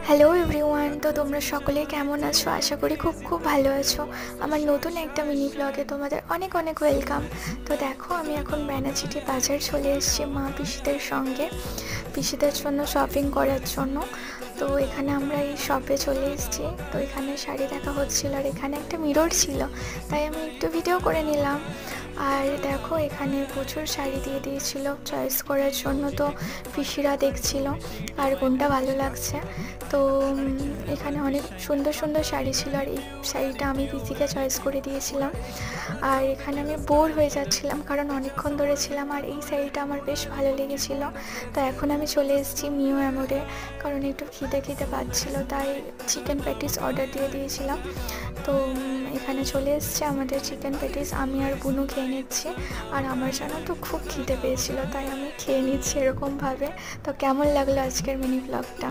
Hello everyone, তো তোমরা সকলে কেমন আছো? আশা করি খুব খুব ভালো আছো। আমার নতুন একটা মিনি ব্লগে তোমাদের অনেক অনেক ওয়েলকাম। তো দেখো, আমি এখন ব্যানাচিটি বাজার চলে এসেছি মা পিসিদের সঙ্গে, পিসিদের জন্য শপিং করার জন্য। তো এখানে আমরা এই শপে চলে এসেছি। তো এখানে শাড়ি দেখা হচ্ছিল আর এখানে একটা মিরর ছিল, তাই আমি একটু ভিডিও করে নিলাম। আর দেখো, এখানে প্রচুর শাড়ি দিয়ে দিয়েছিল চয়েস করার জন্য। তো পিসিরা দেখছিল আর কোনটা ভালো লাগছে। তো এখানে অনেক সুন্দর সুন্দর শাড়ি ছিল, আর এই শাড়িটা আমি পিসিকে চয়েস করে দিয়েছিলাম। আর এখানে আমি বোর হয়ে যাচ্ছিলাম কারণ অনেকক্ষণ ধরে ছিলাম, আর এই শাড়িটা আমার বেশ ভালো লেগেছিলো। তো এখন আমি চলে এসেছি মিও অ্যামোরে, কারণ একটু খিদে খিদে পাচ্ছিলো, তাই চিকেন প্যাটিস অর্ডার দিয়ে দিয়েছিলাম। তো এখানে চলে এসছে আমাদের চিকেন প্যাটিস, আমি আর বুনু খেয়ে নিচ্ছি। আর আমার জানো তো খুব খিদে পেয়েছিলো, তাই আমি খেয়ে নিচ্ছি এরকমভাবে। তো কেমন লাগলো আজকের মিনি ব্লগটা?